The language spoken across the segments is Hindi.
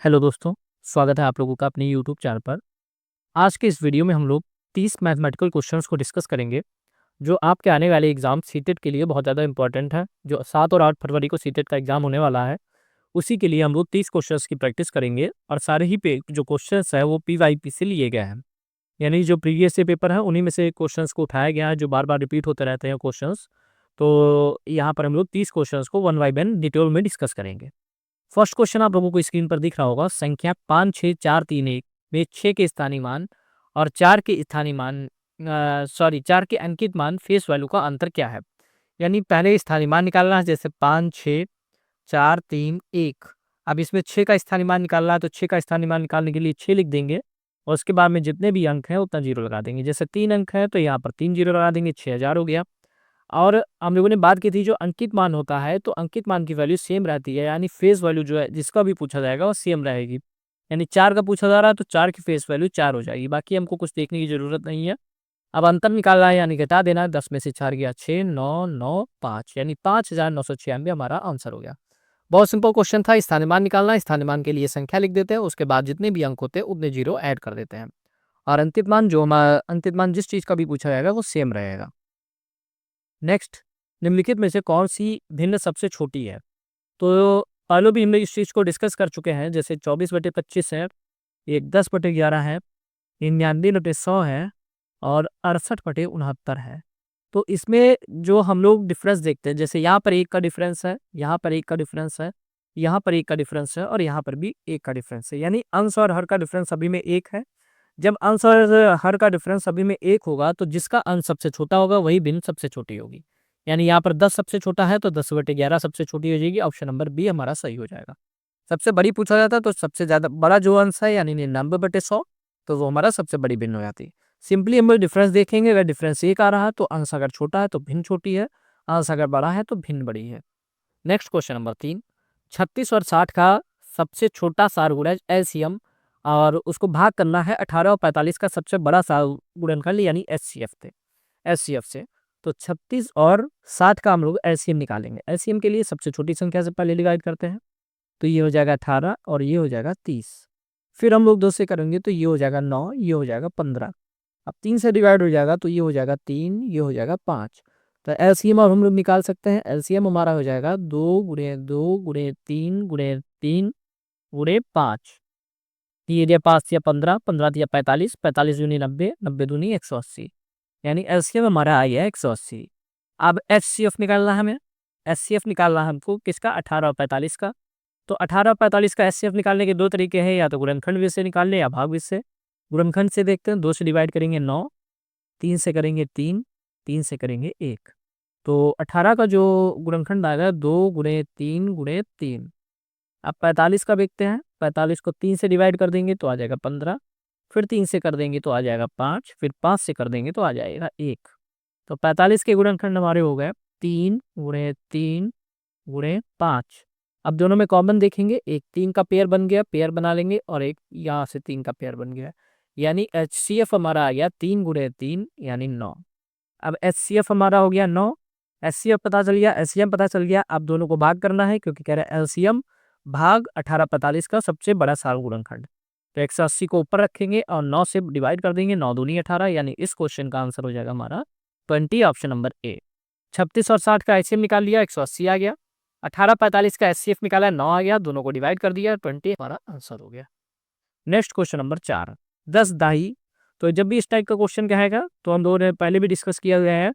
हेलो दोस्तों, स्वागत है आप लोगों का अपने यूट्यूब चैनल पर। आज के इस वीडियो में हम लोग 30 मैथमेटिकल क्वेश्चंस को डिस्कस करेंगे, जो आपके आने वाले एग्जाम सीटेट के लिए बहुत ज़्यादा इंपॉर्टेंट है। जो 7 और 8 फरवरी को सीटेट का एग्जाम होने वाला है, उसी के लिए हम लोग 30 क्वेश्चंस की प्रैक्टिस करेंगे और सारे ही पे जो क्वेश्चंस है वो पीवाईपी से लिए गए हैं। यानी जो प्रीवियस से पेपर है उन्हीं में से क्वेश्चंस को उठाया गया है, जो बार बार रिपीट होते रहते हैं क्वेश्चंस। तो यहाँ पर हम लोग 30 क्वेश्चंस को वन बाय वन डिटेल में डिस्कस करेंगे। फर्स्ट क्वेश्चन आप लोगों को स्क्रीन पर दिख रहा होगा। संख्या 56431 में 6 के स्थानीय मान और 4 के स्थानीय मान 4 के अंकित मान फेस वैल्यू का अंतर क्या है। यानी पहले स्थानीय मान निकालना है, जैसे 5 6 4 3 1। अब इसमें 6 का स्थानीय मान निकालना है, तो 6 का स्थानीय मान निकालने के लिए 6 लिख देंगे और उसके बाद में जितने भी अंक हैं उतना जीरो लगा देंगे। जैसे 3 अंक है तो यहाँ पर 3 जीरो लगा देंगे, 6000 हो गया। और हम लोगों ने बात की थी जो अंकित मान होता है, तो अंकित मान की वैल्यू सेम रहती है, यानी फेस वैल्यू जो है जिसका भी पूछा जाएगा वो सेम रहेगी। यानी 4 का पूछा जा रहा है तो 4 की फेस वैल्यू 4 हो जाएगी, बाकी हमको कुछ देखने की जरूरत नहीं है। अब अंतर निकालना है यानी घटा देना है। 10 में से 4 गया 6, 9 9 5, यानी 5996 हमारा आंसर हो गया। बहुत सिंपल क्वेश्चन था। स्थानीय मान निकालना है, स्थानीय मान के लिए संख्या लिख देते हैं, उसके बाद जितने भी अंक होते हैं उतने जीरो ऐड कर देते हैं और अंतिम मान जिस चीज का भी पूछा जाएगा वो सेम रहेगा। नेक्स्ट, निम्नलिखित में से कौन सी भिन्न सबसे छोटी है। तो पहले भी हम लोग इस चीज़ को डिस्कस कर चुके हैं। जैसे 24/25 है, एक 10/11 है, 99/100 है और 68/69 है। तो इसमें जो हम लोग डिफरेंस देखते हैं, जैसे यहाँ पर एक का डिफरेंस है, यहाँ पर एक का डिफरेंस है, यहाँ पर एक का डिफरेंस है और यहाँ पर भी एक का डिफरेंस है, यानी अंश और हर का डिफरेंस अभी में एक है। जब अंश और हर का डिफरेंस अभी में एक होगा तो जिसका अंश सबसे छोटा होगा वही भिन्न सबसे छोटी होगी। यानी यहाँ पर 10 सबसे छोटा है तो 10/11 सबसे छोटी हो जाएगी। ऑप्शन नंबर बी हमारा सही हो जाएगा। सबसे बड़ी पूछा जाता है तो सबसे ज्यादा बड़ा जो अंश है यानी 99/100, तो वो हमारा सबसे बड़ी भिन्न हो जाती है। सिंपली हम लोग डिफरेंस देखेंगे, अगर डिफरेंस एक आ रहा है तो अंश अगर छोटा है तो भिन्न छोटी है, अंश अगर बड़ा है तो भिन्न बड़ी है। नेक्स्ट क्वेश्चन नंबर 3, 36 और 60 का सबसे छोटा सारगुणज एलसीएम और उसको भाग करना है 18 और 45 का सबसे बड़ा सारगुणनखंड यानी एचसीएफ से। तो 36 और 60 का हम लोग एलसीएम निकालेंगे। एलसीएम के लिए सबसे छोटी संख्या से पहले डिवाइड करते हैं, तो ये हो जाएगा 18 और ये हो जाएगा 30। फिर हम लोग 2 से करेंगे तो ये हो जाएगा 9, ये हो जाएगा 15। अब 3 से डिवाइड हो जाएगा तो ये हो जाएगा 3, ये हो जाएगा 5। तो एलसीएम अब हम लोग निकाल सकते हैं। एलसीएम हमारा हो जाएगा 2 गुणे 2 गुणे 3 गुणे 3 गुणे 5। ये दिया 5 या 15, 15 दिया 45, 45 दूनी 90, 90 दूनी 180, यानी एलसीएम हमारा आ गया 180। अब एचसीएफ निकालना है हमें। एचसीएफ निकालना है हमको किसका, 18 और 45 का। तो 18 और 45 का एचसीएफ निकालने के दो तरीके हैं, या तो गुणनखंड विधि से निकाल ले या भाग विधि से। गुणनखंड से देखते हैं, 2 से डिवाइड करेंगे 9, 3 से करेंगे 3, 3 से करेंगे 1। तो 18 का जो गुणनखंड आएगा 2 गुणे 3 गुणे 3। अब 45 का देखते हैं। 45 को 3 से डिवाइड कर देंगे तो आ जाएगा 15, फिर 3 से कर देंगे तो आ जाएगा 5, फिर 5 से कर देंगे तो आ जाएगा 1। तो 45 के गुणनखंड हमारे हो गए 3 गुणे 3 गुणे 5। अब दोनों में कॉमन देखेंगे, एक 3 का पेयर बन गया, पेयर बना लेंगे, और एक यहाँ से 3 का पेयर बन गया, यानी एचसीएफ हमारा आ गया 3 गुणे 3 यानी 9। अब एचसीएफ हमारा हो गया 9, एचसीएफ पता चल गया, एलसीएम पता चल गया। अब दोनों को भाग करना है क्योंकि कह रहा है एलसीएम भाग 18/45 का सबसे बड़ा सारगुणनखंड। तो 180 को ऊपर रखेंगे और 9 से डिवाइड कर देंगे, 9 दूनी 18, यानी इस क्वेश्चन का आंसर हो जाएगा हमारा 20, ऑप्शन नंबर ए। 36 और 60 का एचसीएम निकाल लिया, 180 आ गया। 18/45 का एचसीएफ निकाला, 9 आ गया, दोनों को डिवाइड कर दिया, 20 हमारा आंसर हो गया। नेक्स्ट क्वेश्चन नंबर 4, 10 दहाई। तो जब भी इस टाइप का क्वेश्चन कहेगा तो हम लोगों ने पहले भी डिस्कस किया गया है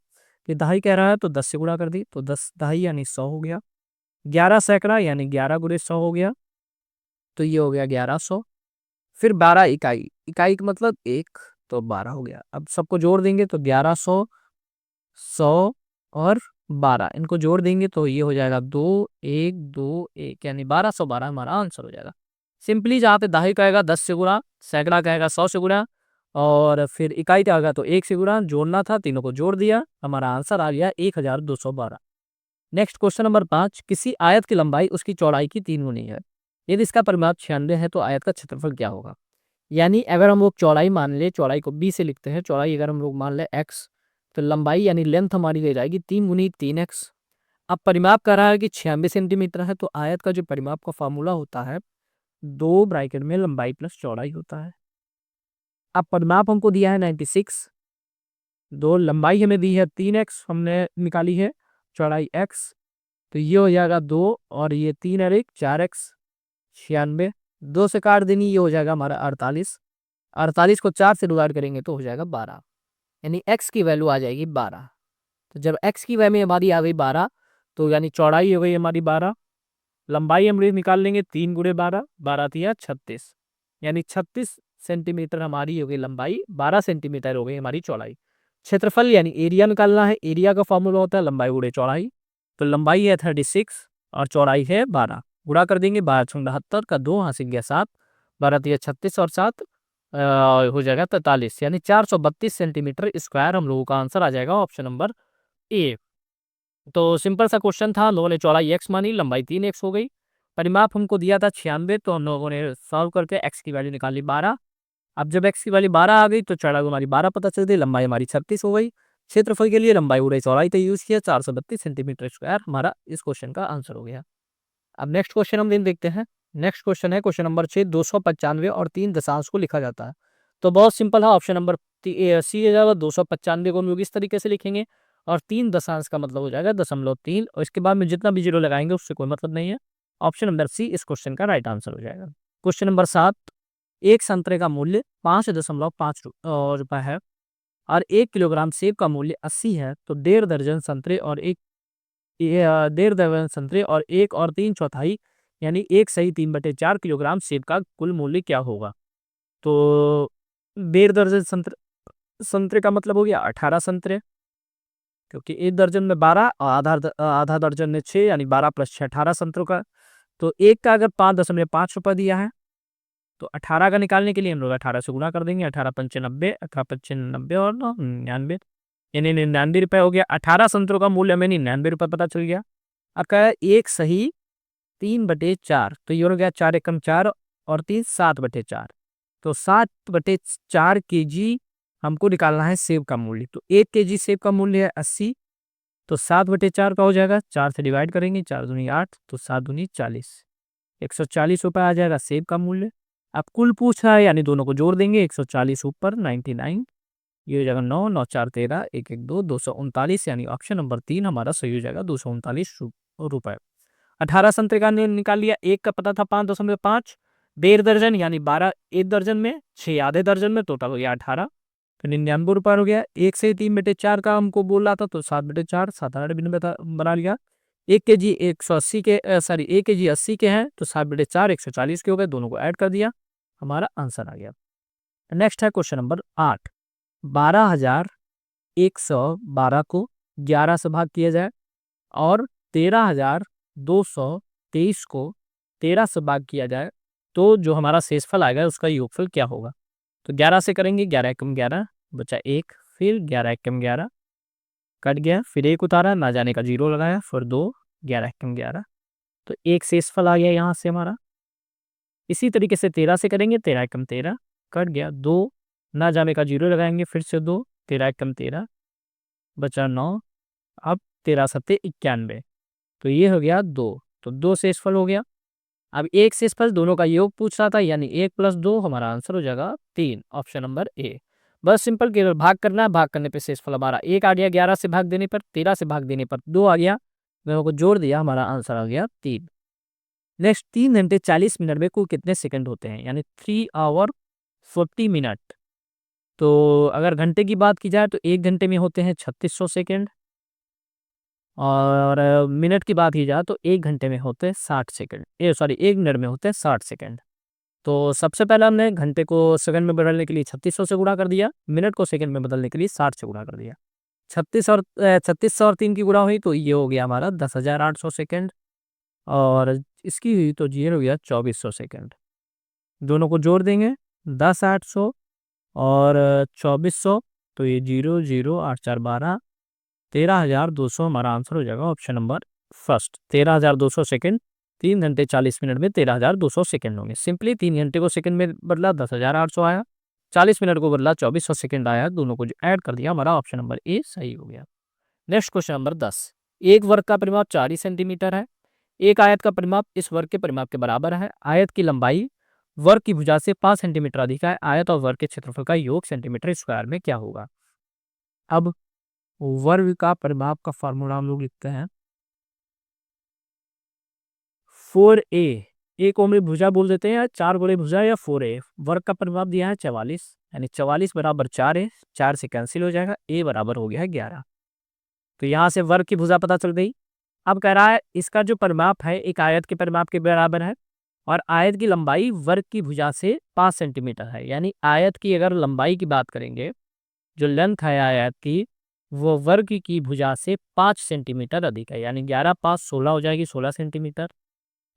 कि दहाई कह रहा है तो 10 से गुणा कर दी, तो 10 दहाई यानी 100 हो गया। 11 सैकड़ा यानी 11 गुणे 100 हो गया, तो ये हो गया 1100। फिर 12 इकाई, इकाई का मतलब 1, तो 12 हो गया। अब सबको जोड़ देंगे तो 1100, 100 और 12, इनको जोड़ देंगे तो ये हो जाएगा 2 1 2 1, यानी 1212 हमारा आंसर हो जाएगा। सिंपली जहाँ पे दहाई कहेगा 10 से गुणा, सैकड़ा कहेगा 100 से गुणा, और फिर इकाई कहेगा तो 1 से गुणा, जोड़ना था, तीनों को जोड़ दिया, हमारा आंसर आ गया 1212। नेक्स्ट क्वेश्चन नंबर 5, किसी आयत की लंबाई उसकी चौड़ाई की 3 गुनी है। यदि इसका परिमाप 96 है तो आयत का क्षेत्रफल क्या होगा। यानी अगर हम लोग चौड़ाई मान ले, चौड़ाई को बी से लिखते हैं, चौड़ाई अगर हम लोग मान ले एक्स, तो लंबाई यानी लेंथ हमारी ले जाएगी 3 गुनी 3x। अब परिमाप कर रहा है कि 96 सेंटीमीटर है, तो आयत का जो परिमाप का फॉर्मूला होता है 2 ब्रैकेट में लंबाई प्लस चौड़ाई होता है। अब परिमाप हमको दिया है 96, 2 लंबाई हमें दी है 3x हमने निकाली है, चौड़ाई x, तो ये हो जाएगा 2 और ये 3 और 1 4x 96, 2 से काट देनी, ये हो जाएगा हमारा 48, 48 को 4 से डिवाइड करेंगे तो हो जाएगा 12, यानी x की वैल्यू आ जाएगी 12। तो जब x की वैल्यू हमारी आ गई 12, तो यानी चौड़ाई हो गई हमारी 12, लंबाई हम निकाल लेंगे 3 गुणे 12, 12 तिया 36, यानी 36 सेंटीमीटर हमारी हो गई लंबाई, 12 सेंटीमीटर हो गई हमारी चौड़ाई। क्षेत्रफल यानी एरिया निकालना है, एरिया का फॉर्मूला होता है लंबाई गुणे चौड़ाई, तो लंबाई है 36 और चौड़ाई है 12, गुणा कर देंगे, 12×72 का 2 हासिल गया 7, 12 तिया 36 और 7 हो जाएगा 43, यानी 432 सेंटीमीटर स्क्वायर हम लोगों का आंसर आ जाएगा ऑप्शन नंबर ए। तो सिंपल सा क्वेश्चन था, हम लोगों ने चौड़ाई x मानी, लंबाई 3x हो गई, परिमाप हमको दिया था 96, तो हम लोगों ने सॉल्व करके x की वैल्यू निकाली 12। अब जब x की वैल्यू 12 आ गई तो चौड़ाई हमारी 12 पता चल गई, लंबाई हमारी 36 हो गई। क्षेत्रफल के लिए लंबाई गुणे चौड़ाई का यूज किया, 432 सेंटीमीटर स्क्वायर हमारा इस क्वेश्चन का आंसर हो गया। अब नेक्स्ट क्वेश्चन हम देखते हैं। नेक्स्ट क्वेश्चन है क्वेश्चन नंबर 6, 295 और 3 दशांश को लिखा जाता है। तो बहुत सिंपल है, ऑप्शन नंबर सी हो जाएगा। 295 को हम लोग इस तरीके से लिखेंगे और 3 दशांश का मतलब हो जाएगा 0.3, और इसके बाद में जितना भी जीरो लगाएंगे उससे कोई मतलब नहीं है। ऑप्शन नंबर सी इस क्वेश्चन का राइट आंसर हो जाएगा। क्वेश्चन नंबर 7, एक संतरे का मूल्य 5.5 रुपए है और 1 किलोग्राम सेब का मूल्य 80 है, तो 1.5 दर्जन संतरे और 1 और 3/4 यानी 1 सही 3/4 किलोग्राम सेब का कुल मूल्य क्या होगा। तो 1.5 दर्जन संतरे संतरे का मतलब हो गया 18 संतरे, क्योंकि 1 दर्जन में 12 और आधा दर्जन में 6, यानी 12 + 6 18 संतरों का। तो एक का अगर 5.5 रुपये दिया है, तो 18 का निकालने के लिए हम लोग 18 से गुणा कर देंगे, 18 पंचे 90, 18 पंचे 90 और 9 99, यानी 99 रुपये हो गया। 18 संतरों का मूल्य हमें 99 रुपये पता चल गया। अब क्या है, 1 सही 3/4, तो ये हो गया 4 एकम 4 और 3 7/4, तो 7/4 केजी हमको निकालना है सेब का मूल्य। तो 1 केजी सेब का मूल्य है 80, तो 7/4 का हो जाएगा, 4 से डिवाइड करेंगे, 4 दूनी 8, तो 7 दूनी 40, 140 रुपये आ जाएगा सेब का मूल्य। अब कुल पूछ रहा है, यानी दोनों को जोड़ देंगे, 140 ऊपर 99, ये हो जाएगा 9, 9 4 13, 1 1 2, 239, यानी ऑप्शन नंबर 3 हमारा सही हो जाएगा, 239 रुपये। 18 संतरे का निकाल लिया, एक का पता था 5.5, 1.5 दर्जन यानी 12 1 दर्जन में, 6 आधे दर्जन में, टोटल हो गया 18, तो 99 रुपये हो गया। 1 से 3/4 का हमको बोल रहा था, तो 7/4, 7 8 बना लिया। 1 केजी 180 के सॉरी 1 केजी 80 के हैं, तो 7/4 140 के हो गए, दोनों को ऐड कर दिया, हमारा आंसर आ गया। नेक्स्ट है क्वेश्चन नंबर 8, 12,112 को 11 से भाग किया जाए और 13,223 को 13 से भाग किया जाए, तो जो हमारा शेषफल आएगा उसका योगफल क्या होगा। तो 11 से करेंगे, 11 एकम 11 बचा 1, फिर 11 एकम 11 कट गया, फिर 1 उतारा, ना जाने का 0 लगाया, फिर 2, 11 एकम 11, तो एक शेषफल आ गया यहाँ से हमारा। इसी तरीके से 13 से करेंगे, 13 एकम 13 कट गया, 2, ना जाने का 0 लगाएंगे, फिर से 2, 13 एकम 13 बचा 9, अब 13 सत्ते 91, तो ये हो गया 2, तो 2 शेषफल हो गया। अब एक शेषफल दोनों का योग पूछ रहा था, यानी 1 + 2 हमारा आंसर हो जाएगा 3, ऑप्शन नंबर ए। बस सिंपल, केवल भाग करना है, भाग करने पे शेषफल हमारा 1 आ गया, 11 से भाग देने पर, 13 से भाग देने पर 2 आ गया, दोनों को जोड़ दिया, हमारा आंसर आ गया 3। नेक्स्ट, 3 घंटे 40 मिनट में कुल कितने सेकंड होते हैं, यानी 3 आवर 40 मिनट। तो अगर घंटे की बात की जाए तो 1 घंटे में होते हैं 3600 सेकंड, और मिनट की बात की जाए तो 1 घंटे में होते हैं 60 सेकंड, 1 मिनट में होते हैं 60 सेकंड। तो सबसे पहले हमने घंटे को सेकंड में बदलने के लिए 3600 से गुणा कर दिया, मिनट को सेकंड में बदलने के लिए 60 से गुणा कर दिया। 3600 और 3 की गुणा हुई, तो ये हो गया हमारा 10,800 सेकंड, और इसकी हुई तो ये हो गया 2400 सेकंड। दोनों को जोड़ देंगे, 10,800 और 2400, तो ये 0 0 8 4 12, 13,200 हमारा आंसर हो जाएगा, ऑप्शन नंबर फर्स्ट। 13,200 सेकंड, 3 घंटे 40 मिनट में 13,200 सेकंड होंगे। सिंपली 3 घंटे को सेकंड में बदला, 10,800 आया, 40 मिनट को बदला, 2400 सेकंड आया, दोनों को ऐड कर दिया, हमारा ऑप्शन नंबर ए सही हो गया। नेक्स्ट क्वेश्चन नंबर 10, एक वर्ग का परिमाप 40 सेंटीमीटर है, एक आयत का परिमाप इस वर्ग के परिमाप के बराबर है। आयत की लंबाई वर्ग की भुजा से 5 सेंटीमीटर अधिक है। आयत और वर्ग के क्षेत्रफल का योग सेंटीमीटर स्क्वायर में क्या होगा? अब वर्ग का परिमाप का फॉर्मूला हम लोग लिखते हैं 4a। ए को हम लोग भुजा बोल देते हैं या 4 गुणे भुजा या 4a। वर्ग का परिमाप दिया है 44, यानी 44 बराबर 4 है। 4 से कैंसिल हो जाएगा, a बराबर हो गया है 11। तो यहाँ से वर्ग की भुजा पता चल गई। अब कह रहा है इसका जो परिमाप है एक आयत के परिमाप के बराबर है और आयत की लंबाई वर्ग की भुजा से 5 सेंटीमीटर है। यानी आयत की अगर लंबाई की बात करेंगे, जो लेंथ है आयत की, वो वर्ग की भुजा से 5 सेंटीमीटर अधिक है। यानी 11 5 16 हो जाएगी, 16 सेंटीमीटर।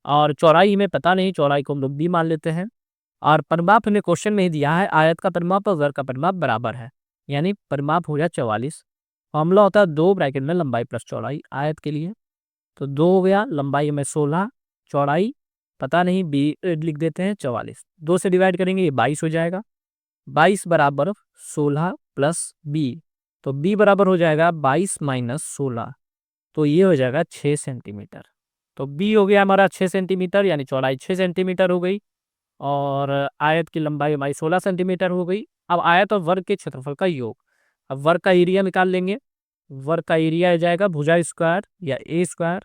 और चौड़ाई में पता नहीं, चौड़ाई को हम लोग b मान लेते हैं। और परिमाप ने क्वेश्चन में ही दिया है आयत का परिमाप और वर्ग का परिमाप बराबर है, यानी परिमाप हो गया 44। फॉर्मूला होता है 2 ब्रैकेट में लंबाई प्लस चौड़ाई आयत के लिए। तो 2 हो गया, लंबाई में 16, चौड़ाई पता नहीं, बी लिख देते हैं 44। 2 से डिवाइड करेंगे ये 22 हो जाएगा। 22 बराबर 16 प्लस बी, तो बी बराबर हो जाएगा 22 माइनस 16, तो ये हो जाएगा 6 सेंटीमीटर। तो बी हो गया हमारा 6 सेंटीमीटर, यानी चौड़ाई 6 सेंटीमीटर हो गई और आयत की लंबाई हमारी 16 सेंटीमीटर हो गई। अब आयत और वर्ग के क्षेत्रफल का योग। अब वर्ग का एरिया निकाल लेंगे। वर्ग का एरिया आ जाएगा भुजा स्क्वायर या ए स्क्वायर।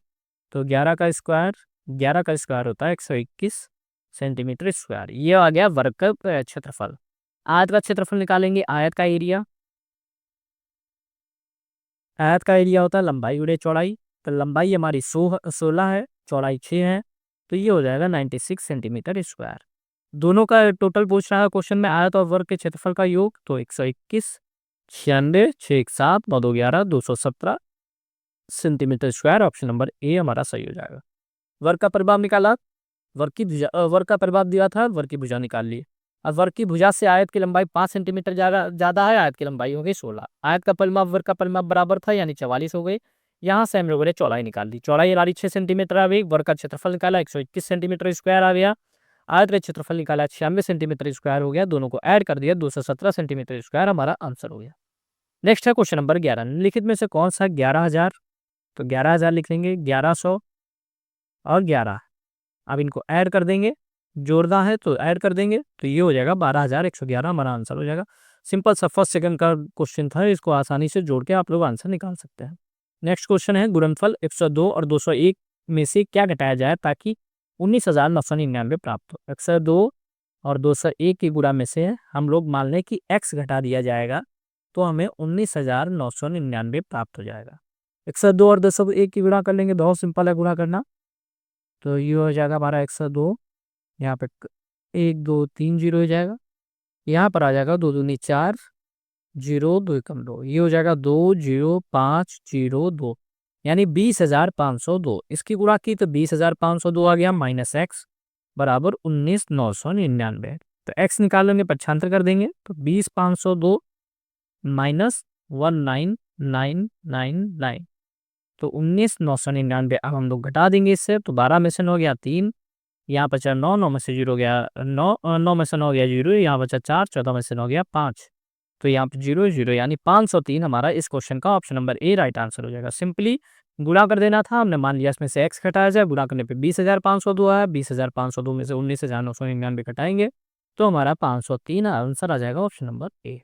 तो 11 का स्क्वायर, 11 का स्क्वायर होता है 121 सेंटीमीटर स्क्वायर। ये आ गया वर्ग का क्षेत्रफल। आयत का क्षेत्रफल निकालेंगे, आयत का एरिया। आयत का एरिया होता है लंबाई गुणे चौड़ाई। तो लंबाई हमारी 16 है, चौड़ाई 6 है, तो ये हो जाएगा 96 सेंटीमीटर स्क्वायर। दोनों का टोटल पूछ रहा है क्वेश्चन में, आयत और वर्ग के क्षेत्रफल का योग। तो 121 96 6 7 9 2 11 217 centimetre square. Option number A हमारा सही हो जाएगा। वर्ग का परिमाप निकाला, वर्ग का परिमाप दिया था, वर्ग की भुजा निकाल ली। अब वर्ग की भुजा से आयत की लंबाई 5 सेंटीमीटर ज्यादा है, आयत की लंबाई हो गई 16। आयत का परिमाप वर्ग का परिमाप बराबर था, यानी 44 हो गई। यहाँ से हम लोगों ने चौड़ाई निकाल ली। चौड़ाई हमारी 6 सेंटीमीटर आ गई। वर्ग का क्षेत्रफल निकाला 121 सेंटीमीटर स्क्वायर आ गया। आयत का क्षेत्रफल निकाला 96 सेंटीमीटर स्क्वायर हो गया। दोनों को ऐड कर दिया, 217 सेंटीमीटर स्क्वायर हमारा आंसर हो गया। नेक्स्ट है क्वेश्चन नंबर 11। निम्नलिखित में से कौन सा 11,000, तो 11,000 लिख लेंगे, 1100 और 11। अब इनको ऐड कर देंगे, जोड़ना है तो ऐड कर देंगे, तो ये हो जाएगा 12,111 हमारा आंसर हो जाएगा। सिंपल सा फर्स्ट सेकंड का क्वेश्चन था, इसको आसानी से जोड़ के आप लोग आंसर निकाल सकते हैं। नेक्स्ट क्वेश्चन है गुणनफल 102 और 201 में से क्या घटाया जाए ताकि 19,999 प्राप्त हो। 102 और 201 की गुणा में से हम लोग मान लें कि x घटा दिया जाएगा, तो हमें 19,999 प्राप्त हो जाएगा। 102 और 201 की गुणा कर लेंगे, बहुत सिंपल है गुणा करना। तो ये हो जाएगा हमारा 102, यहाँ पे 1 2 3 जीरो हो जाएगा। यहाँ पर आ जाएगा 2 दूनी 4, 0 2 कम 2, ये हो जाएगा 20502, यानी 20,502। इसकी गुणा की तो 20,502 आ गया, माइनस एक्स बराबर 19,999। तो एक्स निकाल लेंगे, पक्षांतर कर देंगे, तो 20,502 माइनस 19,999, तो 19,999। अब हम लोग घटा देंगे इससे, तो 12 में से 9 गया 3, यहाँ बचा 9, 9 में से 0 गया 9, 9 में से 9 गया 0, यहाँ बचा 4, 14 में से 9 गया 5, तो यहाँ पे 0 0, यानी 503 हमारा इस क्वेश्चन का option number A right answer हो जाएगा। सिंपली गुणा कर देना था, हमने मान लिया इसमें से x घटाया जाए, गुणा करने पे 20,502 आया, 20,502 में से 19,999 घटाएंगे, तो हमारा 503 आंसर आ जाएगा ऑप्शन नंबर ए।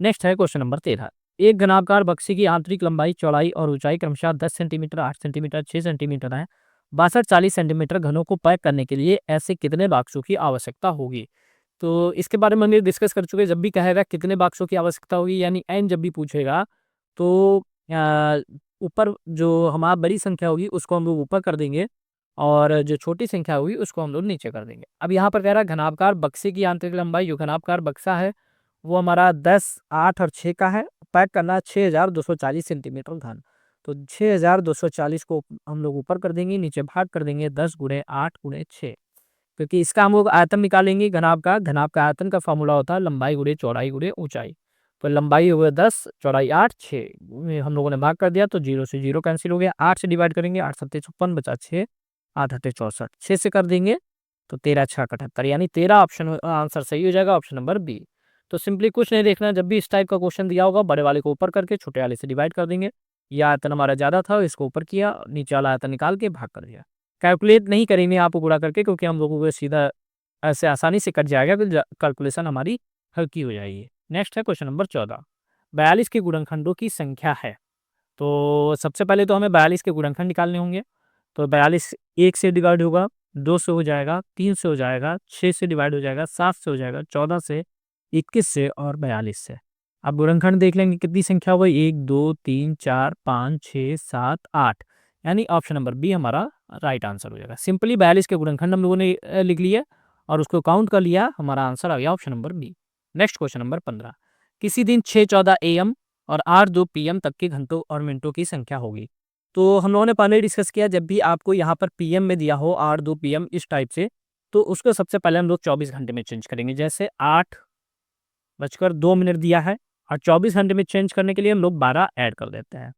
नेक्स्ट है क्वेश्चन नंबर 13। एक घनाकार बक्से की आंतरिक लंबाई, चौड़ाई और ऊंचाई क्रमशः 10 सेंटीमीटर, 8 सेंटीमीटर, 6 सेंटीमीटर है। 62-40 सेंटीमीटर घनों को पैक करने के लिए ऐसे कितने बक्सों की आवश्यकता होगी? तो इसके बारे में हमने डिस्कस कर चुके हैं। जब भी कहेगा कितने बक्सों की आवश्यकता होगी, यानी एन जब भी पूछेगा, तो ऊपर जो हमारा बड़ी संख्या होगी उसको हम लोग ऊपर कर देंगे और जो छोटी संख्या होगी उसको हम लोग नीचे कर देंगे। अब यहाँ पर कह रहा है घनाकार बक्से की आंतरिक लंबाई, जो घनाकार बक्सा है वो हमारा 10, 8 और 6 का है। पैक करना है 6,240 सेंटीमीटर घन। तो 6,240 को हम लोग ऊपर कर देंगे, नीचे भाग कर देंगे 10 गुणे 8 गुणे 6, क्योंकि इसका हम लोग आयतन निकालेंगे घनाभ का। घनाभ का आयतन का फॉर्मूला होता है लंबाई गुणे चौड़ाई गुणे ऊंचाई। तो लंबाई हो गया 10, चौड़ाई 8, 6 हम लोगों ने भाग कर दिया, तो 0 से 0 कैंसिल हो गया। 8 से डिवाइड करेंगे, 8 सत्ते 56 बचा 6, 8 अट्ठे 64, 6 से कर देंगे तो 13 6 78, यानी 13 ऑप्शन आंसर सही हो जाएगा, ऑप्शन नंबर बी। तो सिंपली कुछ नहीं देखना, जब भी इस टाइप का क्वेश्चन दिया होगा बड़े वाले को ऊपर करके छोटे वाले से डिवाइड कर देंगे। यह आयतन हमारा ज़्यादा था, इसको ऊपर किया, नीचे वाला आयतन निकाल के भाग कर दिया। कैलकुलेट नहीं करेंगे यहाँ पे गुणा करके, क्योंकि हम लोगों को सीधा ऐसे आसानी से कट जाएगा, तो कैलकुलेशन हमारी हल्की हो जाएगी। नेक्स्ट है क्वेश्चन नंबर 14, 42 के गुणनखंडों की संख्या है। तो सबसे पहले तो हमें 42 के गुणनखंड निकालने होंगे। तो 42 1 से डिवाइड होगा, 2 से हो जाएगा, 3 से हो जाएगा, 6 से डिवाइड हो जाएगा, 7 से हो जाएगा, 14 से, 21 से और 42 से। अब गुणनखंड देख लेंगे कितनी संख्या हुई, 1 2 3 4 5 6 7 8, यानी ऑप्शन नंबर बी हमारा राइट आंसर हो जाएगा। सिंपली 42 के गुणनखंड हम लोगों ने लिख लिया और उसको काउंट कर लिया, हमारा आंसर आ गया option number B. Next question number 15, किसी दिन 6:14 AM और 8:02 PM तक के घंटों और मिनटों की संख्या होगी। तो हम लोगों ने पहले डिस्कस किया, जब भी आपको यहाँ पर PM में दिया हो 8:02 PM इस टाइप से, तो उसको सबसे पहले हम लोग 24 घंटे में चेंज करेंगे। जैसे 8:02 दिया है और 24 घंटे में चेंज करने के लिए हम लोग 12 ऐड कर देते हैं।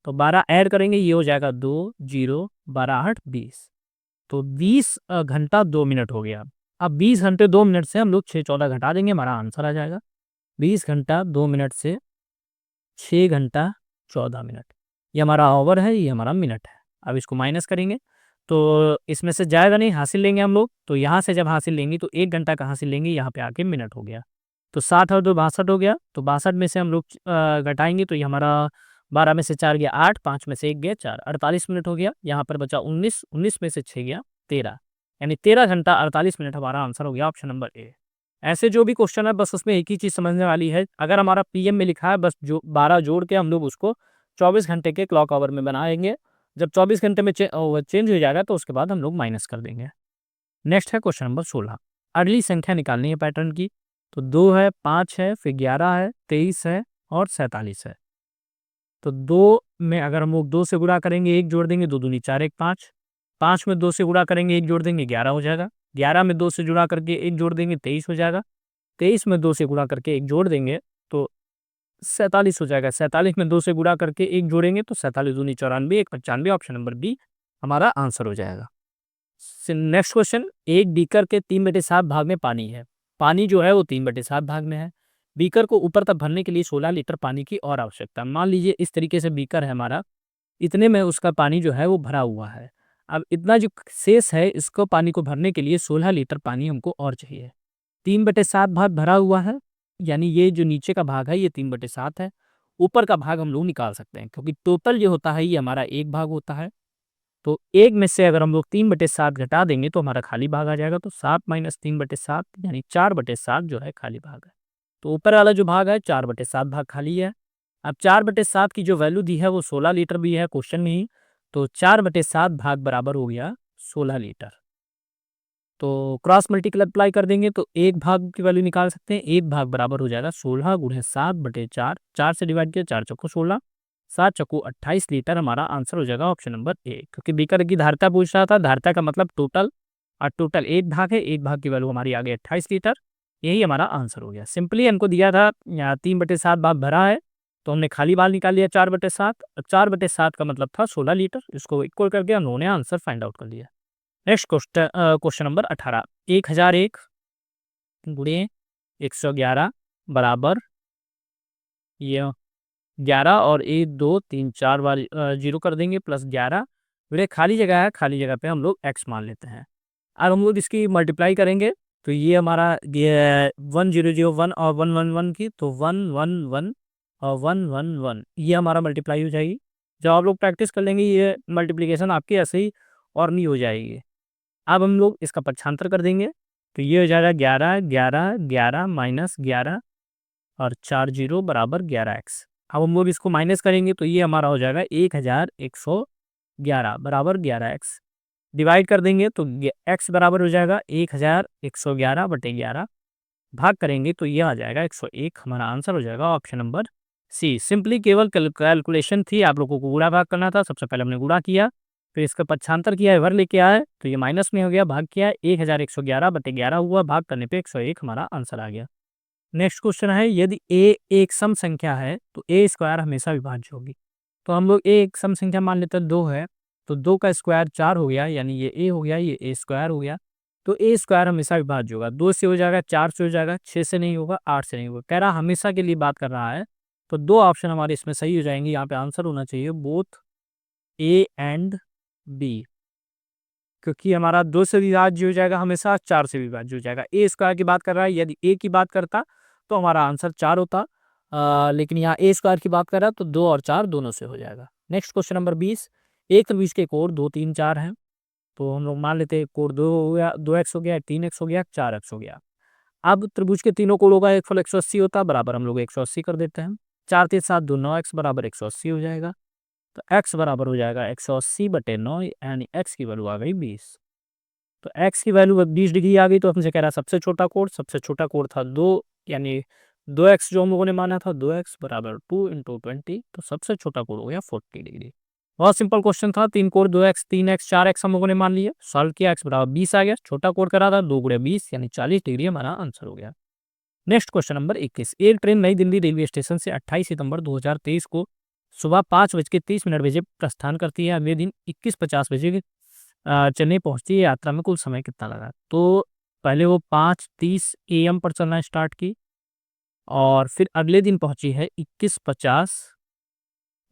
तो 12 ऐड करेंगे, ये हो जाएगा 2 0 12 8 20। तो 20 घंटा 2 मिनट हो गया। अब 20 घंटे 2 मिनट से हम लोग 6:14 घटा देंगे, हमारा आंसर आ जाएगा 20 घंटा 2 मिनट से 6 घंटा 14 मिनट। ये हमारा आवर है, ये हमारा मिनट है। अब इसको माइनस करेंगे तो इसमें से जाएगा नहीं, हासिल लेंगे हम लोग। तो यहाँ से जब हासिल लेंगे तो 1 घंटा का हासिल लेंगे, यहाँ पे आके मिनट हो गया। तो 60 और 2 62 हो गया। तो 62 में से हम लोग घटाएंगे तो ये हमारा 12 में से 4 गया 8, 5 में से 1 गया 4, 48 मिनट हो गया। यहाँ पर बचा 19, 19 में से 6 गया 13, यानी 13 घंटा 48 मिनट हमारा आंसर हो गया ऑप्शन नंबर ए। ऐसे जो भी क्वेश्चन है बस उसमें एक ही चीज़ समझने वाली है, अगर हमारा PM में लिखा है बस जो 12 जोड़ के हम लोग उसको 24 घंटे के क्लॉक आवर में बनाएंगे। जब 24 घंटे में चेंज हो जाएगा तो उसके बाद हम लोग माइनस कर देंगे। नेक्स्ट है क्वेश्चन नंबर 16, अगली संख्या निकालनी है पैटर्न की। तो 2 है, 5 है, फिर 11 है, 23 है और 47 है। तो 2 में अगर हम लोग 2 से गुणा करेंगे, 1 जोड़ देंगे, 2 दूनी 4 1 5। 5 में 2 से गुणा करेंगे, 1 जोड़ देंगे, 11 हो जाएगा। 11 में 2 से गुणा करके 1 जोड़ देंगे, 23 हो जाएगा। 23 में 2 से गुणा करके 1 जोड़ देंगे तो 47 हो जाएगा। 47 में 2 से गुणा करके 1 जोड़ेंगे तो 47 दूनी 94, 1 95, ऑप्शन नंबर बी हमारा आंसर हो जाएगा। नेक्स्ट क्वेश्चन, एक बीकर के 3/7 भाग में पानी है। पानी जो है वो 3/7 भाग में है। बीकर को ऊपर तक भरने के लिए 16 लीटर पानी की और आवश्यकता। मान लीजिए इस तरीके से बीकर है हमारा, इतने में उसका पानी जो है वो भरा हुआ है। अब इतना जो शेष है, इसको पानी को भरने के लिए 16 लीटर पानी हमको और चाहिए। 3/7 भाग भरा हुआ है, यानी ये जो नीचे का भाग है ये 3/7 है। ऊपर का भाग हम लोग निकाल सकते हैं, क्योंकि टोटल जो होता है ये हमारा एक भाग होता है। तो एक में से अगर हम लोग 3/7 घटा देंगे तो हमारा खाली भाग आ जाएगा। तो 7 माइनस 3/7 यानी 4/7 जो है खाली भाग है। तो ऊपर वाला जो भाग है 4/7 भाग खाली है। अब 4/7 की जो वैल्यू दी है वो 16 लीटर भी है क्वेश्चन में ही। तो 4/7 भाग बराबर हो गया 16 लीटर। तो क्रॉस मल्टीप्लाई कर देंगे तो एक भाग की वैल्यू निकाल सकते हैं। एक भाग बराबर हो जाएगा 16 गुणे 7/4। 4 से डिवाइड किया, 4 चौको 16, 7 चौको 28 लीटर हमारा आंसर हो जाएगा ऑप्शन नंबर ए। क्योंकि बीकर की धारिता पूछ रहा था, धारिता का मतलब टोटल, और टोटल एक भाग है, एक भाग की वैल्यू हमारी आ गई 28 लीटर। यही हमारा आंसर हो गया। सिंपली हमको दिया था यहाँ 3/7 भाग भरा है, तो हमने खाली भाग निकाल लिया 4/7। 4/7 का मतलब था 16 लीटर, इसको इक्वल करके हम लोगों ने आंसर फाइंड आउट कर लिया। नेक्स्ट क्वेश्चन नंबर 18, 1001 गुणे 111 बराबर, ये 11 और 1 2 3 4 बार जीरो कर देंगे, प्लस 11 फिर एक खाली जगह है, खाली जगह पे हम लोग x मान लेते हैं। अब हम लोग इसकी मल्टीप्लाई करेंगे तो ये हमारा ये 1001 और 111 की, तो 111 और 111 ये हमारा मल्टीप्लाई हो जाएगी। जब आप लोग प्रैक्टिस कर लेंगे ये मल्टीप्लिकेशन आपकी ऐसे ही और नहीं हो जाएगी। अब हम लोग इसका पक्षांतर कर देंगे तो ये हो जाएगा 11 11 11 माइनस 11 और 4 जीरो बराबर 11x। अब हम लोग इसको माइनस करेंगे तो ये हमारा हो जाएगा 1111 बराबर 11x। डिवाइड कर देंगे तो x बराबर हो जाएगा 1111/11। भाग करेंगे तो ये आ जाएगा 101। हमारा आंसर हो जाएगा ऑप्शन नंबर सी। सिंपली केवल कैलकुलेशन थी, आप लोगों को गुणा भाग करना था। सबसे पहले हमने गुणा किया, फिर इसका पक्षांतर किया, इधर लेके आए तो ये माइनस में हो गया, भाग किया 1111/11 हुआ, भाग करने पे 101 हमारा आंसर आ गया। नेक्स्ट क्वेश्चन है, यदि a एक सम संख्या है तो a स्क्वायर हमेशा विभाज्य होगी। तो हम लोग a एक सम संख्या मान लेते हैं, 2 है, तो 2 का स्क्वायर 4 हो गया, यानी ये a हो गया, ये a स्क्वायर हो गया। तो a स्क्वायर हमेशा विभाज्य होगा। 2 से हो जाएगा, 4 से हो जाएगा, 6 से नहीं होगा, 8 से नहीं होगा। कह रहा हमेशा के लिए बात कर रहा है, तो 2 ऑप्शन हमारे इसमें सही हो जाएंगे। यहाँ पे आंसर होना चाहिए बोथ a एंड b। क्योंकि हमारा 2 से विभाज्य हो जाएगा हमेशा, 4 से विभाज्य हो जाएगा। ए स्क्वायर की बात कर रहा है, यदि ए की बात करता तो हमारा आंसर 4 होता। लेकिन यहाँ ए स्क्वायर की बात कर रहा है तो 2 और 4 दोनों से हो जाएगा। नेक्स्ट क्वेश्चन नंबर 20, एक त्रिभुज के कोण 2, 3, 4 हैं। तो हम लोग मान लेते हैं कोण 2 हो गया, 2x हो गया, 3x हो गया, 4x हो गया। अब त्रिभुज के तीनों कोणों का योगफल 180 होता है, बराबर हम लोग 180 कर देते हैं। 4 3 7 2 9x बराबर 180 हो जाएगा। तो x बराबर हो जाएगा 180/9, यानी x की वैल्यू आ गई 20। तो x की वैल्यू 20 डिग्री आ गई, तो हमसे कह रहा है सबसे छोटा कोण था 2, यानी 2x जो हम लोगों ने माना था, 2x बराबर 2 × 20, तो सबसे छोटा कोण हो गया 40 डिग्री। बहुत सिंपल क्वेश्चन था, 3 कोण 2x 3x 4x हम लोगों ने मान लिया, सॉल्व किया, x बराबर 20 आ गया। छोटा कोण करा था 2 × 20 यानी 40 डिग्री हमारा आंसर हो गया। नेक्स्ट क्वेश्चन नंबर 21, एक ट्रेन नई दिल्ली रेलवे स्टेशन से 28 सितंबर 2023 को सुबह 5:30 बजे प्रस्थान करती है। अगले दिन 21:50 बजे चेन्नई पहुंचती है। यात्रा में कुल समय कितना लगा? तो पहले वो 5:30 AM पर चलना स्टार्ट की, और फिर अगले दिन पहुंची है 21:50,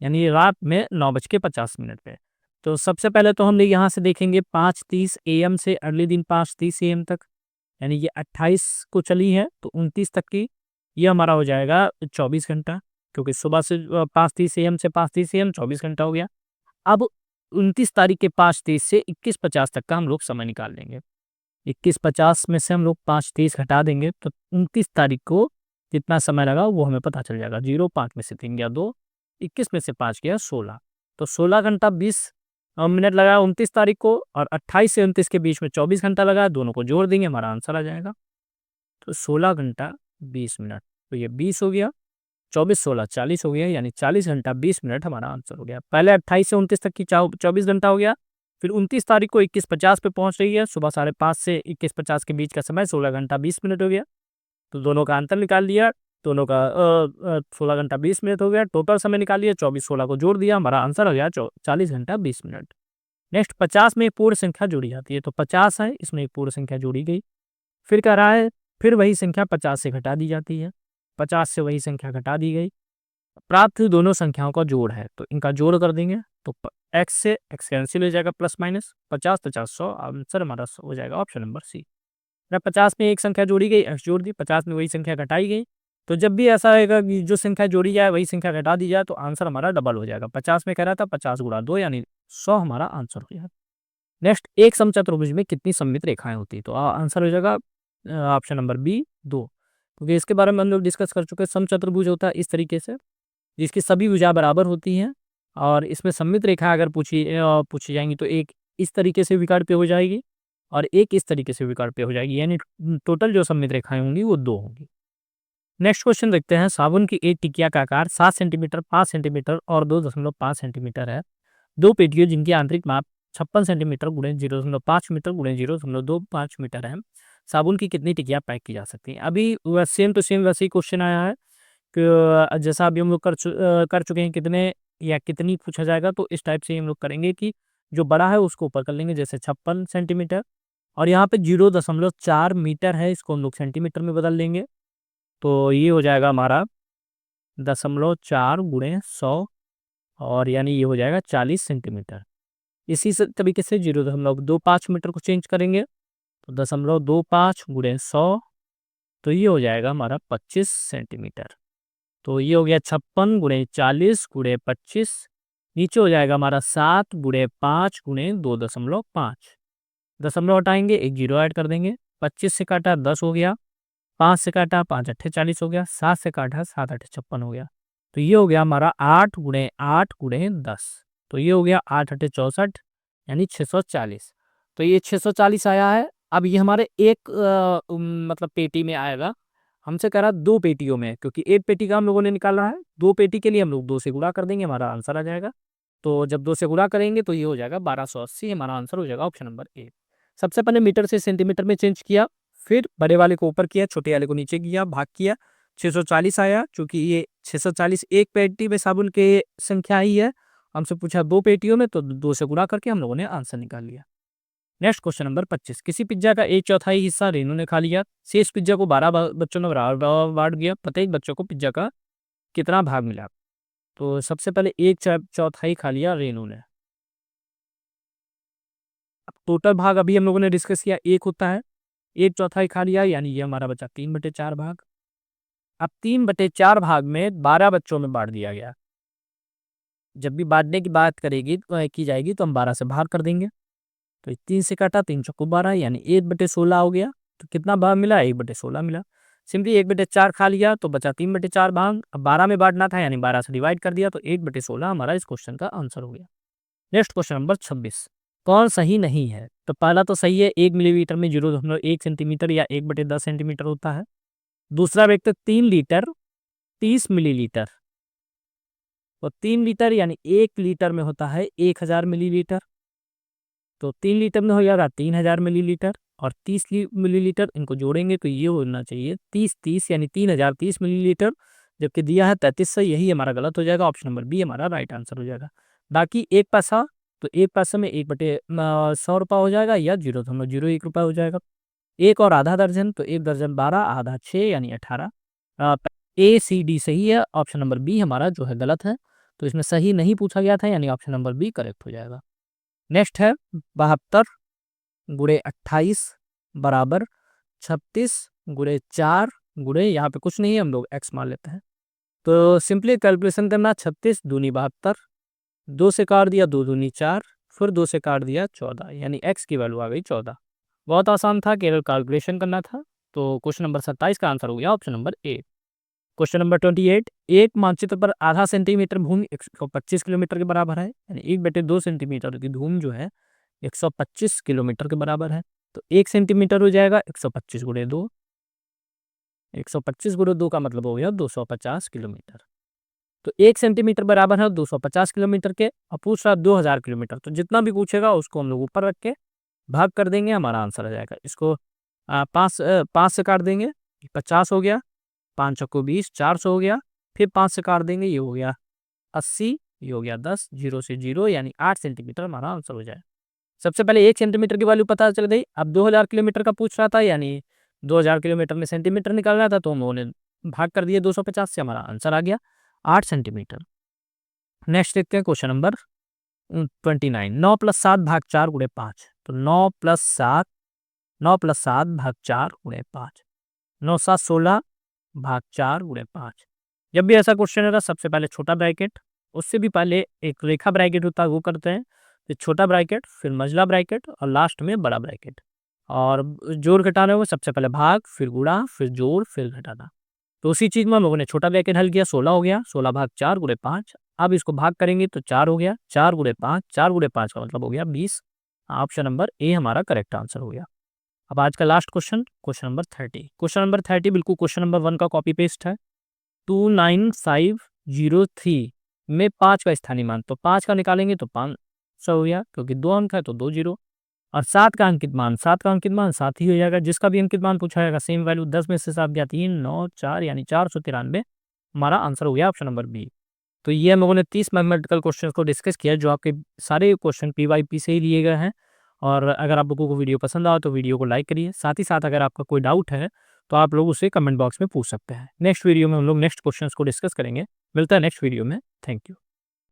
यानी रात में 9:50 पे। तो सबसे पहले तो हम यहाँ से देखेंगे 5:30 AM से अगले दिन 5:30 AM तक, यानी ये 28 को चली है तो 29 तक की, ये हमारा हो जाएगा 24 घंटा, क्योंकि सुबह से 5:30 AM से 5:30 AM 24 घंटा हो गया। अब 29 तारीख के 5:30 से 21:50 तक का हम लोग समय निकाल लेंगे। 21:50 में से हम लोग 5:30 हटा देंगे तो 29 तारीख को जितना समय लगा वो हमें पता चल जाएगा। 0 5 में से 3 गया 2, 21 में से 5 गया 16, तो 16 घंटा 20 मिनट लगा 29 तारीख को, और 28 से 29 के बीच में 24 घंटा लगा, दोनों को जोड़ देंगे हमारा आंसर आ जाएगा। तो 16 घंटा 20 मिनट, तो ये 20 हो गया, 24 16 40 हो गया, यानी 40 घंटा 20 मिनट हमारा आंसर हो गया। पहले 28 से 29 तक की 24 घंटा हो गया, फिर 29 तारीख को 21:50 पे पहुंच रही है, सुबह 5:30 से 21:50 के बीच का समय 16 घंटा 20 मिनट हो गया। तो दोनों का अंतर निकाल लिया, दोनों का 16 घंटा 20 मिनट हो गया, टोटल समय निकाल लिया, 24 16 को जोड़ दिया, हमारा आंसर हो गया 40 घंटा 20 मिनट। नेक्स्ट 50 में एक पूर्ण संख्या जोड़ी जाती है, तो 50 है, इसमें एक पूर्ण संख्या जोड़ी गई। फिर कह रहा है फिर वही संख्या 50 से घटा दी जाती है, 50 से वही संख्या घटा दी गई। प्राप्त हुई दोनों संख्याओं का जोड़ है, तो इनका जोड़ कर देंगे, तो x से x कैंसिल हो जाएगा, प्लस माइनस 50 50 100, आंसर हमारा हो जाएगा ऑप्शन नंबर सी। 50 में एक संख्या जोड़ी गई, x जोड़ दी, 50 में वही संख्या घटाई गई, तो जब भी ऐसा होगा कि जो संख्या जोड़ी जाए वही संख्या घटा दी जाए तो आंसर हमारा डबल हो जाएगा। 50 में कह रहा था 50 × 2 यानी 100 हमारा आंसर हो जाएगा। नेक्स्ट, एक समचतुर्भुज में कितनी सममित रेखाएं होती है? तो आंसर हो जाएगा ऑप्शन नंबर बी 2, क्योंकि इसके बारे में हम लोग डिस्कस कर चुके हैं। समचतुर्भुज होता है इस तरीके से जिसकी सभी भुजा बराबर होती हैं, और इसमें सममित रेखा अगर पूछी जाएंगी तो एक इस तरीके से विकर्ण पे हो जाएगी और एक इस तरीके से विकर्ण पे हो जाएगी, यानी टोटल जो सममित रेखाएं होंगी वो 2 होंगी। नेक्स्ट क्वेश्चन देखते हैं, साबुन की एक टिकिया का आकार 7 सेंटीमीटर 5 सेंटीमीटर और 2.5 सेंटीमीटर है। दो पेटियों जिनकी आंतरिक माप 56 सेंटीमीटर × 0.5 मीटर × 0.25 मीटर है, साबुन की कितनी टिकिया पैक की जा सकती है? अभी सेम टू सेम वैसे ही क्वेश्चन आया है कि जैसा अभी हम लोग कर चुके हैं, कितने या कितनी पूछा जाएगा, तो इस टाइप से हम लोग करेंगे कि जो बड़ा है उसको ऊपर कर लेंगे, जैसे 56 सेंटीमीटर, और यहाँ पे 0.4 मीटर है, इसको हम लोग सेंटीमीटर में बदल लेंगे, तो ये हो जाएगा हमारा 0.4 × 100, और यानी ये हो जाएगा 40 सेंटीमीटर। इसी से तरीके से 0.25 मीटर को चेंज करेंगे, तो 0.25 × 100, तो ये हो जाएगा हमारा 25 सेंटीमीटर। तो ये हो गया 56 × 40 × 25, नीचे हो जाएगा हमारा 7 × 5 × 2.5, दशमलव हटाएंगे, एक 0 ऐड कर देंगे, 25 से काटा 10 हो गया, 5 से काटा 5 अट्ठे 40 हो गया, 7 से काटा 7 अट्ठे 56 हो गया, तो ये हो गया हमारा 8 × 8 × 10, तो ये हो गया 8 अट्ठे 64, यानी 640। तो ये 640 आया है। अब ये हमारे एक मतलब पेटी में आएगा, हमसे कह रहा 2 पेटियों में, क्योंकि एक पेटी का हम लोगों ने निकाला है, 2 पेटी के लिए हम लोग 2 से गुणा कर देंगे, हमारा आंसर आ जाएगा। तो जब 2 से गुणा करेंगे तो ये हो जाएगा 1280, हमारा आंसर हो जाएगा ऑप्शन नंबर ए। सबसे पहले मीटर से सेंटीमीटर में चेंज किया, फिर बड़े वाले को ऊपर किया, छोटे वाले को नीचे किया, भाग किया, 640 आया, क्योंकि ये 640 एक पेटी में साबुन के संख्या ही है, हमसे पूछा 2 पेटियों में, तो 2 से गुणा करके हम लोगों ने आंसर निकाल लिया। नेक्स्ट क्वेश्चन नंबर 25, किसी पिज्जा का 1/4 हिस्सा रेनू ने खा लिया, शेष पिज्जा को 12 बच्चों ने बराबर बांट दिया, प्रत्येक बच्चों को पिज्जा का कितना भाग मिला? तो सबसे पहले 1/4 खा लिया रेनू ने, टोटल भाग अभी हम लोगों ने डिस्कस किया 1 होता है, 1/4 खा लिया, यानी ये हमारा बचा 3/4 भाग। अब 3/4 भाग में 12 बच्चों में बांट दिया गया। जब भी बांटने की बात की जाएगी तो हम 12 से भाग कर देंगे। तो 3 से काटा, 3 चौको 12, यानी 1/16 हो गया। तो कितना भाग मिला? 1/16 मिला। सिंपली 1/4 खा लिया तो बचा 3/4 भाग। अब 12 में बांटना था, यानी 12 से डिवाइड कर दिया, तो 1/16 हमारा इस क्वेश्चन का आंसर हो गया। नेक्स्ट क्वेश्चन नंबर 26, कौन सही नहीं है? तो पहला तो सही है, 1 मिलीलीटर में 0.1 सेंटीमीटर या 1/10 सेंटीमीटर होता है। दूसरा वेक्टर 3 लीटर 30 मिलीलीटर, तो 3 लीटर यानी 1 लीटर में होता है 1000 मिलीलीटर। तो 3 लीटर में हो जाएगा 3000 मिलीलीटर, और 30 मिलीलीटर इनको जोड़ेंगे तो ये होना चाहिए 30 यानी 3030 मिलीलीटर, जबकि दिया है 3300, यही हमारा गलत हो जाएगा। ऑप्शन नंबर बी हमारा राइट आंसर हो जाएगा। बाकी 1 पैसा, तो 1 पैसे में 1/100 रुपये हो जाएगा, या 0.01 रुपये हो जाएगा। 1 और आधा दर्जन, तो 1 दर्जन 12, आधा 6 यानी 18। ए सी डी सही है, ऑप्शन नंबर बी हमारा जो है गलत है। तो इसमें सही नहीं पूछा गया था, यानी ऑप्शन नंबर बी करेक्ट हो जाएगा। नेक्स्ट है 72 गुणे 28 बराबर 36 गुणे 4 गुणे, यहाँ पे कुछ नहीं है, हम लोग एक्स मान लेते हैं। तो सिंपली कैलकुलेशन करना, 36 दूनी 72, 2 से काट दिया, 2 दूनी 4, फिर 2 से काट दिया 14, यानी एक्स की वैल्यू आ गई 14। बहुत आसान था, केवल कैलकुलेशन करना था। तो क्वेश्चन नंबर 27 का आंसर हो गया option number A. Question number 28, एक मानचित्र पर आधा सेंटीमीटर भूमि 125 किलोमीटर के बराबर है, यानी 1/2 सेंटीमीटर की भूमि जो है 125 किलोमीटर के बराबर है। तो 1 सेंटीमीटर हो जाएगा 125 गुणे 2, 125 गुणे 2 का मतलब हो गया 250 किलोमीटर। तो 1 सेंटीमीटर बराबर है 250 किलोमीटर के, और पूछ रहा 2000 किलोमीटर, तो जितना भी पूछेगा उसको हम लोग ऊपर रख के भाग कर देंगे, हमारा आंसर आ जाएगा। इसको 5 से काट देंगे, 50 हो गया, 5 चौको 20, 400 हो गया, फिर 5 से काट देंगे, ये हो गया 80, ये हो गया 10, 0 से 0 यानी 8 सेंटीमीटर हमारा आंसर हो जाए। सबसे पहले 1 सेंटीमीटर की वैल्यू पता चल गई। अब 2000 किलोमीटर का पूछ रहा था, यानी 2000 किलोमीटर में सेंटीमीटर निकालना था, तो हम उन्होंने भाग कर दिए 250 से, हमारा आंसर आ गया 8 सेंटीमीटर। नेक्स्ट देखते हैं क्वेश्चन नंबर 29, 9 + 7 भाग 4 गुणे 5। तो 9 + 7 भाग 4 गुणे 5, 9 × 7 = 16 भाग 4 गुणे 5। जब भी ऐसा क्वेश्चन है, सबसे पहले छोटा ब्रैकेट, उससे भी पहले एक रेखा ब्रैकेट होता है, वो करते हैं, फिर छोटा ब्रैकेट, फिर मंझला ब्रैकेट, और लास्ट में बड़ा ब्रैकेट। और जोड़ घटाने में सबसे पहले भाग, फिर गुणा, फिर जोड़, फिर घटाना। तो उसी चीज में हम लोगों ने छोटा ब्रैकेट हल किया, 16 हो गया, 16 भाग 4 गुणे 5। अब इसको भाग करेंगे तो 4 हो गया, 4 गुणे 5, 4 गुणे 5 का मतलब हो गया 20। ऑप्शन नंबर ए हमारा करेक्ट आंसर हो गया। अब आज का last question, question number 30। Question number 30 बिल्कुल क्वेश्चन नंबर 1 का कॉपी पेस्ट है। 29503 में 5 का स्थानीय मान, तो 5 का निकालेंगे तो 500 हो गया, क्योंकि 2 अंक है तो 2 जीरो। और 7 का अंकित मान, 7 का अंकित मान 7 ही हो जाएगा। जिसका भी अंकित मान पूछा जाएगा सेम वैल्यू, 10 में से 7 गया 3, 9, 4 यानी 493, हमारा आंसर हो गया ऑप्शन नंबर बी। तो ये हम लोगों ने 30 मैथमेटिकल क्वेश्चन को डिस्कस किया, जो आपके सारे क्वेश्चन PYP से ही लिए गए हैं। और अगर आप लोगों को वीडियो पसंद आए तो वीडियो को लाइक करिए। साथ ही साथ अगर आपका कोई डाउट है तो आप लोग उसे कमेंट बॉक्स में पूछ सकते हैं। नेक्स्ट वीडियो में हम लोग नेक्स्ट क्वेश्चंस को डिस्कस करेंगे। मिलता है नेक्स्ट वीडियो में। Thank you.